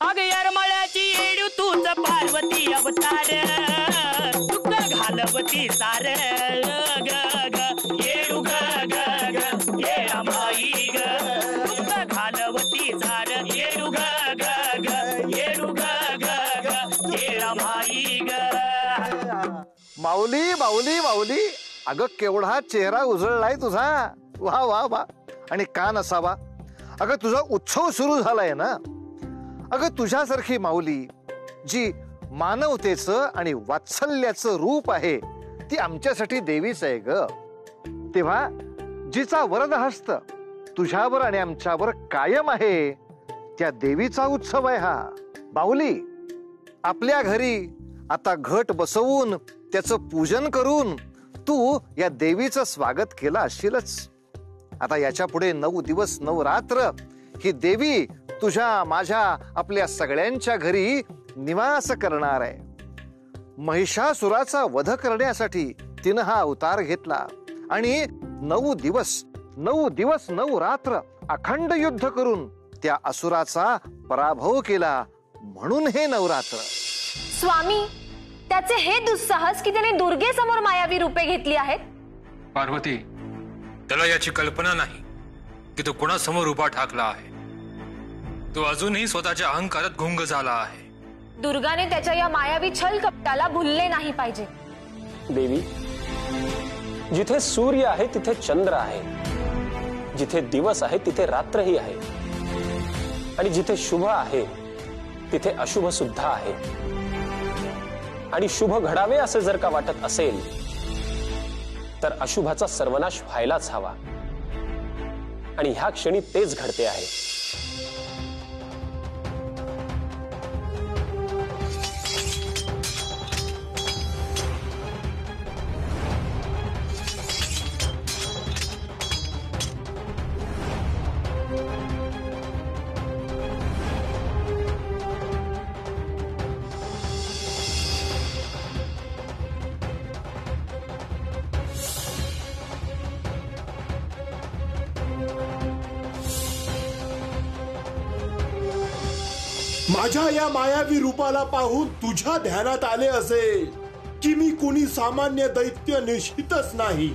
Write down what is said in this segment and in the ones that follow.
अग येरमाळ्याची येडू तूच पार्वती अवतार दुःख घालवती सार ग ग येडू ग ग ग येरमाई ग दुःख घालवती सार येडू ग ग ग येडू ग ग ग येरमाई ग. माऊली माऊली माऊली, अगं केवढा चेहरा उजळलाय तुझा. वा वा वा. आणि का नसावा. अगं तुझा उत्सव सुरू झालाय ना. अगं तुझ्यासारखी माऊली जी मानवतेचं आणि वात्सल्याचं रूप आहे ती आमच्यासाठी देवीच आहे ग. तेव्हा जिचा वरदहस्त तुझ्यावर आणि आमच्यावर कायम आहे त्या देवीचा उत्सव आहे हा. माऊली, आपल्या घरी आता घट बसवून त्याचं पूजन करून तू या देवीचं स्वागत केलं असशीलच. आता याच्या पुढे 9 दिवस 9 रात्र ही देवी तुझ्या माझ्या आपल्या सगळ्यांच्या घरी निवास करणार आहे. महिषासुराचा वध करण्यासाठी तिनं हा अवतार घेतला आणि 9 दिवस 9 रात्र अखंड युद्ध करून त्या असुराचा पराभव केला. म्हणून हे नवरात्र. स्वामी, त्याचे हे दुस्साहस की त्याने दुर्गेसमोर मायावी रूपे घेतली आहेत. पार्वती, त्याला याची कल्पना नाही की तो कोणासमोर उभा ठाकला आहे. तो अजूनही स्वतःच्या अहंकारात गुंग झाला आहे. दुर्गाने त्याच्या या मायावी छल कपटाला भुलले नाही पाहिजे. देवी, जिथे सूर्य आहे तिथे चंद्र आहे, जिथे दिवस आहे तिथे रात्रही आहे, आणि जिथे शुभ आहे तिथे अशुभ सुद्धा आहे. आणि शुभ घडावे असे जर का वाटत असेल तर अशुभाचा सर्वनाश व्हायलाच हवा. आणि ह्या क्षणी तेच घडते आहे. माझ्या या मायावी रूपाला पाहून तुझ्या ध्यानात आले असेल की मी कोणी सामान्य दैत्य निश्चितच नाही.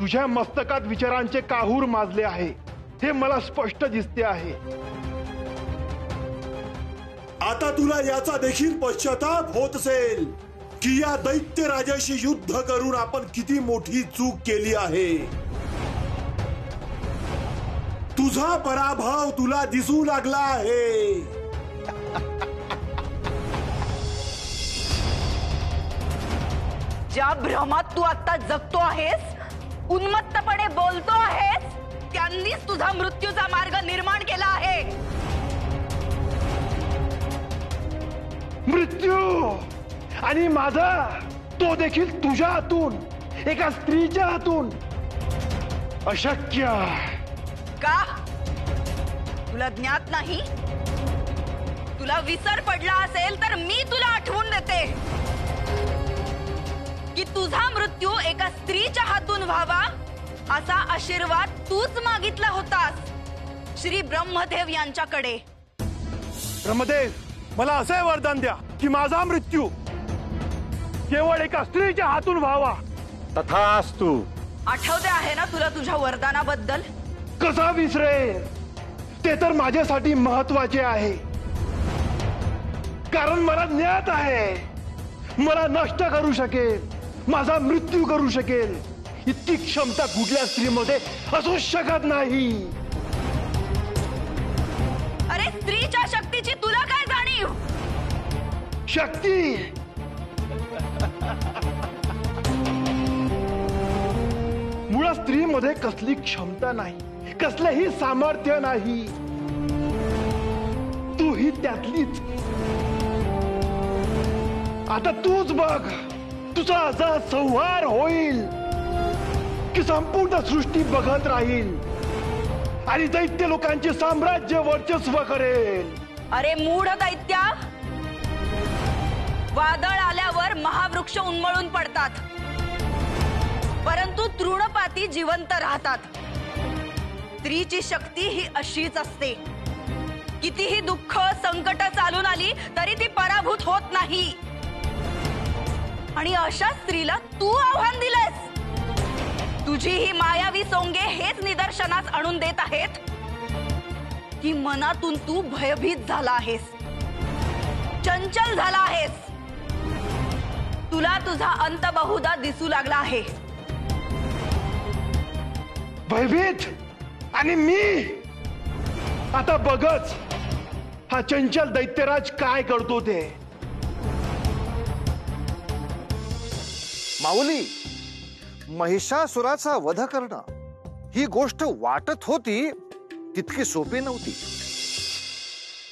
तुझ्या मस्तकात विचारांचे काहूर माजले आहे हे मला स्पष्ट दिसते आहे. आता तुला याचा देखील पश्चाताप होत असेल की या दैत्य राजाशी युद्ध करून आपण किती मोठी चूक केली आहे. तुझा पराभव तुला दिसू लागला आहे. ज्या भ्रमात तू आता जगतो आहेस, उन्मत्तपणे बोलतो आहेस, त्यांनीच तुझा मृत्यूचा मार्ग निर्माण केला आहे. मृत्यू आणि माझा तो देखील तुझ्या हातून, एका स्त्रीच्या हातून. अशक्य. का तुला ज्ञात नाही? तुला विसर पडला असेल तर मी तुला आठवून देते की तुझा मृत्यू एका स्त्रीच्या हातून व्हावा असा आशीर्वाद तूच मागितला होतास श्री ब्रह्मदेव यांच्याकडे. ब्रह्मदेव, मला असे वरदान द्या की माझा मृत्यू केवळ एका स्त्रीच्या हातून व्हावा. तथास्तु. आठवते आहे ना तुला तुझ्या वरदानाबद्दल? कसा विसरेल? ते तर माझ्यासाठी महत्वाचे आहे. कारण मला ज्ञात आहे मला नष्ट करू शकेल, माझा मृत्यू करू शकेल इतकी क्षमता कुठल्या स्त्रीमध्ये असू शकत नाही. अरे स्त्रीच्या शक्तीची तुला काय जाणीव? शक्ती मुळात स्त्रीमध्ये कसली क्षमता नाही, कसलेही सामर्थ्य नाही. तू ही त्यातलीच. आता तूच बघ, तुझा असा संहार होईल की संपूर्ण सृष्टी बघत राहील आणि दैत्य लोकांचे साम्राज्य वर्चस्व करेल. अरे मूढ दैत्या, वादळ आल्यावर महावृक्ष उन्मळून पडतात, परंतु तृणपाती जिवंत राहतात. स्त्रीची शक्ती ही अशीच असते. कितीही दुःख संकट चालून आली तरी ती पराभूत होत नाही. आणि अशा स्त्रीला तू आव्हान दिलंस. तुझी ही मायावी सोंगे हेच निदर्शनास आणून देत आहेत की मनातून तू भयभीत झाला आहेस, चंचल झाला आहेस. तुला तुझा अंत बहुधा दिसू लागला आहे. भयभीत आणि मी आता बघच हा चंचल दैत्यराज काय करतो ते. माऊली, महिषासुराचा वध करणं ही गोष्ट वाटत होती तितकी सोपी नव्हती.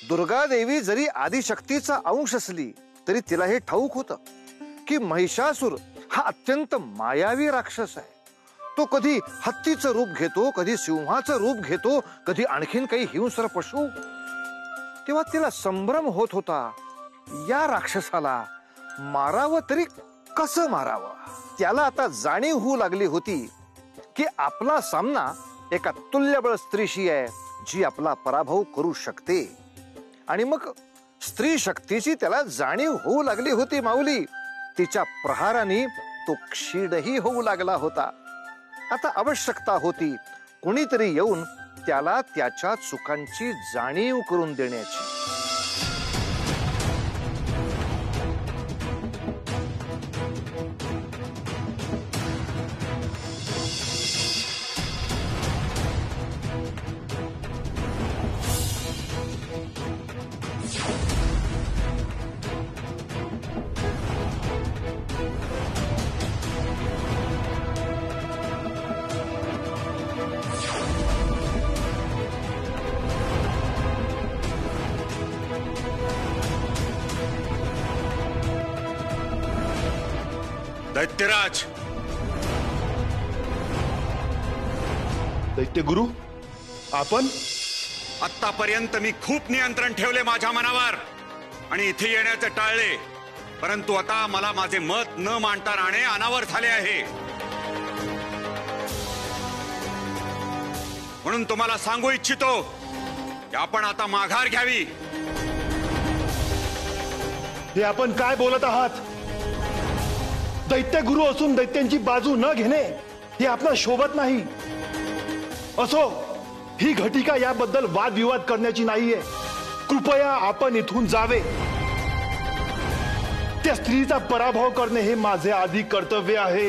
दुर्गादेवी जरी आदिशक्तीचा अंश असली तरी तिला हे ठाऊक होतं की महिषासुर हा अत्यंत मायावी राक्षस आहे. तो कधी हत्तीचं रूप घेतो, कधी सिंहाचं रूप घेतो, कधी आणखीन काही हिंस्र पशु. तेव्हा तिला संभ्रम होत होता, या राक्षसाला मारावं तरी कसं मारावं. त्याला आता जाणीव होऊ लागली होती की आपला सामना एका तुल्यबळ स्त्रीशी आहे जी आपला पराभव करू शकते. आणि मग स्त्री शक्तीची त्याला जाणीव होऊ लागली होती माऊली. तिच्या प्रहाराने तो क्षीणही होऊ लागला होता. आता आवश्यकता होती कोणीतरी येऊन त्याला त्याच्या चुकांची जाणीव करून देण्याची. दैत्यराज, दैत्यगुरु, आपण आतापर्यंत मी खूप नियंत्रण ठेवले माझ्या मनावर आणि इथे येण्याचे टाळले, परंतु आता मला माझे मत न मांडता राहणे अनावर झाले आहे. म्हणून तुम्हाला सांगू इच्छितो की आपण आता माघार घ्यावी. हे आपण काय बोलत आहात? दैत्य गुरु असून दैत्यांची बाजू न घेणे हे आपला शोभत नाही. असो, ही घटिका याबद्दल वादविवाद करण्याची नाहीये. कृपया आपण इथून जावे. त्या स्त्रीचा पराभव करणे हे माझे आधी कर्तव्य आहे.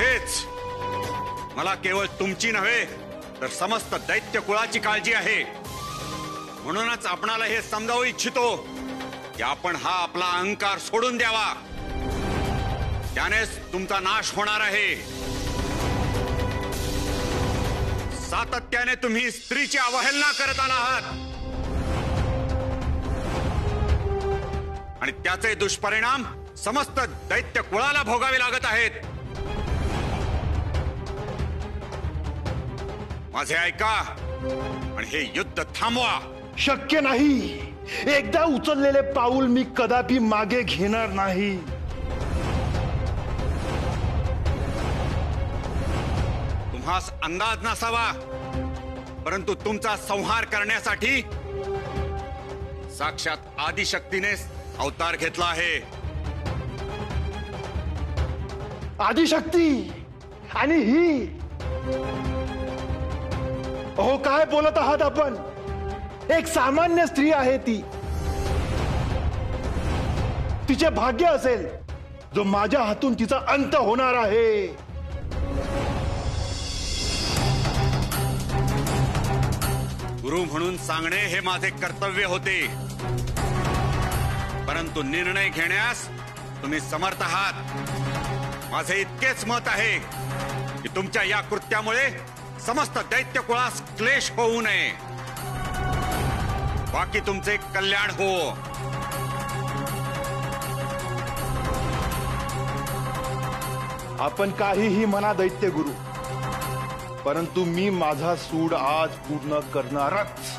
हेच मला केवळ तुमची नव्हे तर समस्त दैत्य कुळाची काळजी आहे. म्हणूनच आपणाला हे समजावू इच्छितो की आपण हा आपला अहंकार सोडून द्यावा. त्यानेच तुमचा नाश होणार आहे. सातत्याने तुम्ही स्त्रीची अवहेलना करत आला आहात आणि त्याचे दुष्परिणाम समस्त दैत्य कुळाला भोगावे लागत आहेत. माझे ऐका आणि हे युद्ध थांबवा. शक्य नाही. एकदा उचललेले पाऊल मी कदापि मागे घेणार नाही. तुम्हास अंदाज नसावा, परंतु तुमचा संहार करण्यासाठी साक्षात आदिशक्तीने अवतार घेतला आहे. आदिशक्ती आणि ही, अहो काय बोलत आहात आपण? एक सामान्य स्त्री आहे ती. तिचे भाग्य असेल जो माझ्या हातून तिचा अंत होणार आहे. गुरु म्हणून सांगणे हे माझे कर्तव्य होते, परंतु निर्णय घेण्यास तुम्ही समर्थ आहात. माझे इतकेच मत आहे की तुमच्या या कृत्यामुळे समस्त दैत्य कुळास क्लेश होऊ नये. बाकी तुमचे कल्याण हो. आपण काहीही म्हणा दैत्य गुरु, परंतु मी माझा सूड आज पूर्ण करणारच.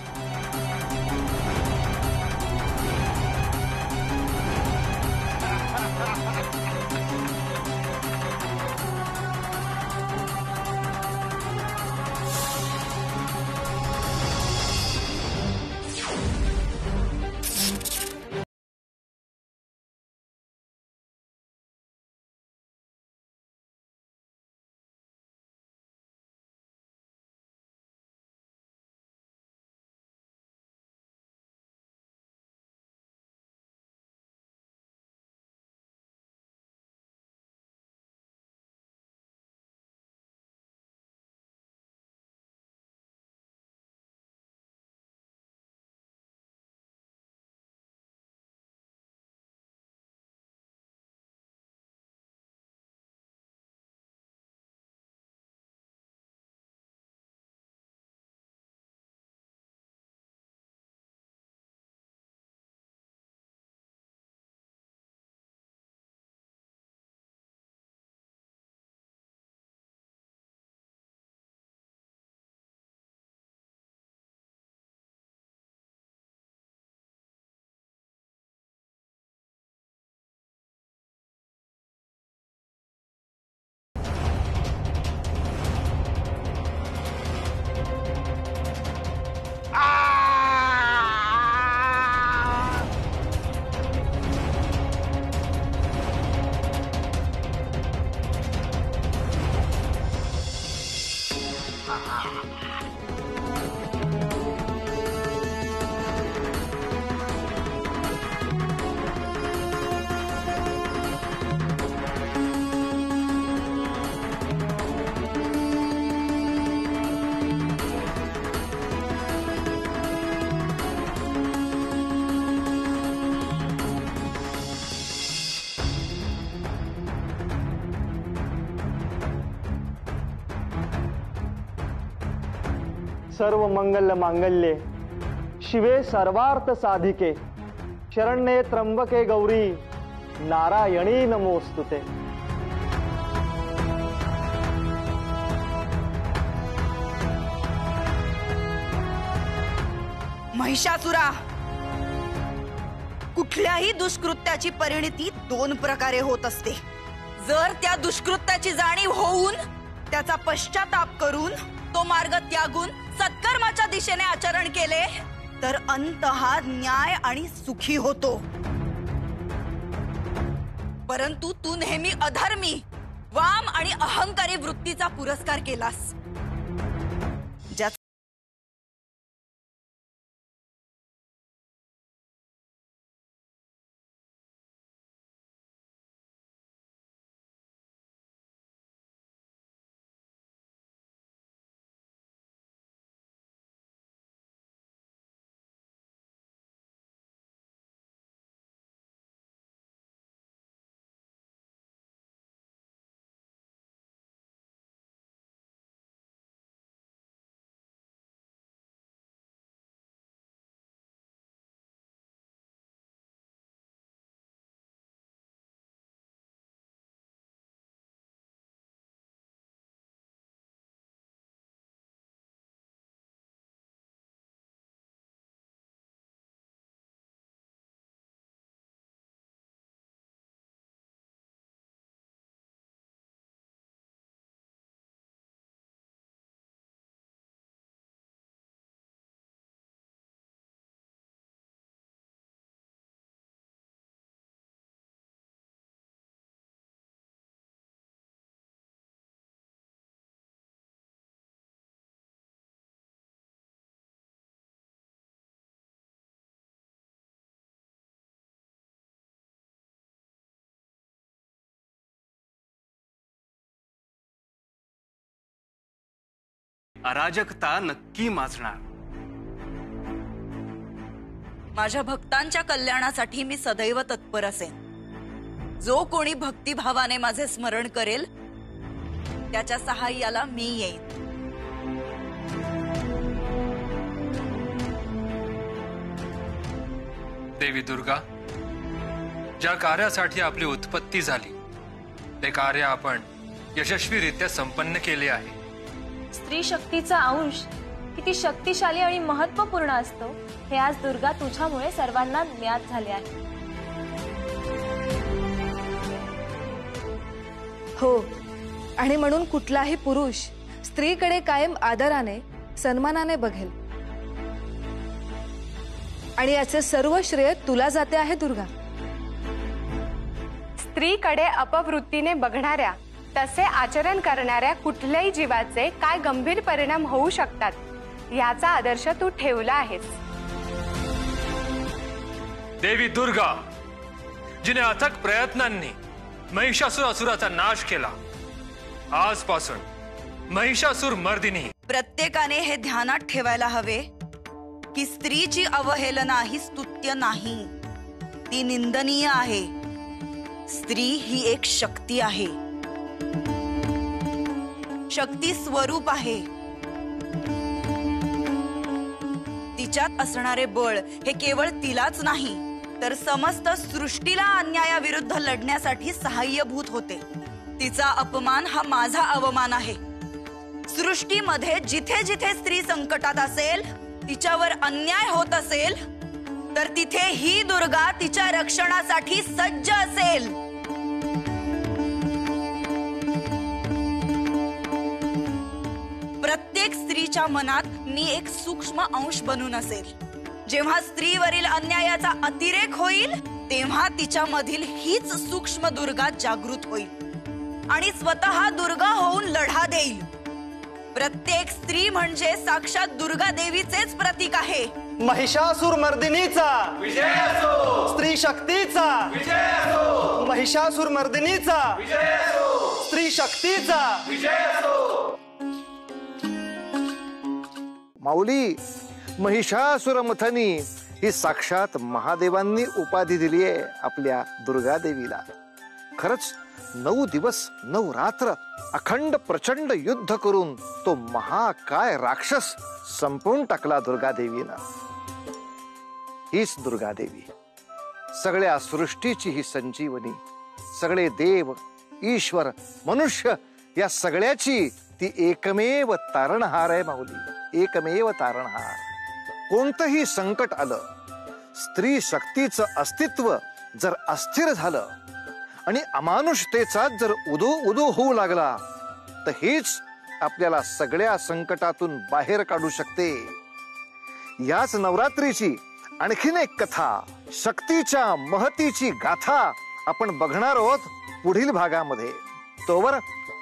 सर्व मंगल मांगल्ये शिवे सर्वार्थ साधिके शरण्ये त्र्यंबके गौरी नारायणी नमोस्तुते. महिषासुरा, कुठल्याही दुष्कृत्याची परिणिती दोन प्रकारे होत असते. जर त्या दुष्कृत्याची जाणीव होऊन त्याचा पश्चाताप करून तो मार्ग त्यागून सत्कर्माच्या दिशेने आचरण केले तर अंत हा न्याय आणि सुखी होतो. परंतु तू नेहमी अधर्मी, वाम आणि अहंकारी वृत्तीचा पुरस्कार केलास. अराजकता नक्की माजणार. माझ्या भक्तांच्या कल्याणासाठी मी सदैव तत्पर असेन. जो कोणी भक्तिभावाने माझे स्मरण करेल त्याच्या सहाय्याला मी येईन. देवी दुर्गा, ज्या कार्यासाठी आपली उत्पत्ती झाली ते कार्य आपण यशस्वीरित्या संपन्न केले आहे. स्त्री शक्तीचा अंश किती शक्तिशाली आणि महत्वपूर्ण असतो हे आज दुर्गा तुझ्यामुळे सर्वांना ज्ञात झाले आहे. हो, आणि म्हणून कुठलाही पुरुष स्त्रीकडे कायम आदराने सन्मानाने बघेल. आणि याचे सर्व श्रेय तुला जाते आहे दुर्गा. स्त्रीकडे अपवृत्तीने बघणाऱ्या तसे आचरण करणाऱ्या कुठल्याही जीवाचे काय गंभीर परिणाम होऊ शकतात याचा आदर्श तू ठेवला आहेस. देवी दुर्गा, जिने अथक प्रयत्नांनी महिषासुर असुराचा नाश केला, आजपासून महिषासुर मर्दिनी. प्रत्येकाने हे ध्यानात ठेवायला हवे की स्त्रीची अवहेलना ही स्तुत्य नाही, ती निंदनीय आहे. स्त्री ही एक शक्ती आहे, शक्ती स्वरूप आहे. तिच्यात असणारे बळ हे केवळ तिलाच नाही तर समस्त सृष्टीला अन्यायाविरुद्ध लढण्यासाठी सहाय्यभूत होते. तिचा अपमान हा माझा अवमान आहे. सृष्टीमध्ये जिथे जिथे स्त्री संकटात असेल, तिच्यावर अन्याय होत असेल, तर तिथे ही दुर्गा तिच्या रक्षणासाठी सज्ज असेल. प्रत्येक स्त्रीच्या मनात मी एक सूक्ष्म अंश बनून असेल. जेव्हा स्त्रीवरील अन्यायाचा अतिरेक होईल तेव्हा तिच्यामधील हीच सूक्ष्म दुर्गा जागृत होईल आणि स्वतः दुर्गा होऊन लढा देईल. प्रत्येक स्त्री म्हणजे साक्षात दुर्गा देवीचेच प्रतीक आहे. महिषासुर मर्दिनीचा विजय असो, स्त्री शक्तीचा विजय असो, महिषासुर मर्दिनीचा विजय असो, स्त्री शक्तीचा विजय असो. माऊली, महिषासुर मथनी ही साक्षात महादेवांनी उपाधी दिली आहे आपल्या दुर्गा देवीला. खरच 9 दिवस 9 रात्र अखंड प्रचंड युद्ध करून तो महाकाय राक्षस संपवून टाकला दुर्गा देवीनं. हीच दुर्गा देवी सगळ्या सृष्टीची ही संजीवनी, सगळे देव ईश्वर मनुष्य या सगळ्याची ती एकमेव तारणहार आहे माऊली, एकमेव तारणहार. कोणतंही संकट आलं, स्त्री शक्तीचं अस्तित्व जर अस्थिर झालं आणि अमानुषतेचा जर उदो होऊ लागला तर हेच आपल्याला सगळ्या संकटातून बाहेर काढू शकते. याच नवरात्रीची आणखीन एक कथा, शक्तीच्या महतीची गाथा आपण बघणार आहोत पुढील भागामध्ये. तोवर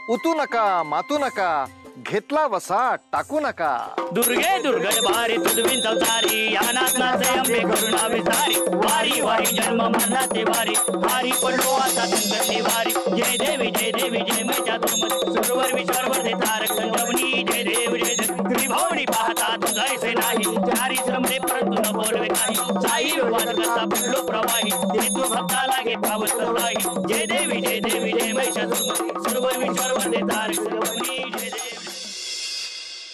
उतू नका, मातू नका, घेतला वसा टाकू नका. दुर्गे दुर्गड भारी तुझविन संसारी, या नाचनाचे अंबे करुणा विसारी. वारी वारी जन्म मरणाचे वारी, हारी पडलो आता संकटची वारी. जय देवी जय देवी जय मैच्या तुमत सुरवर विश्वरवर दे तारक संजीवनी. जय देव जय देव त्रिभुवनी पाहता तुझा ऐसे नाही. चारी श्रमले परंतु न बोलवे काही. साई वाद कसा पडलो प्रवाही, ते तू भक्ताला घेता वस्त्रवाही. जय देवी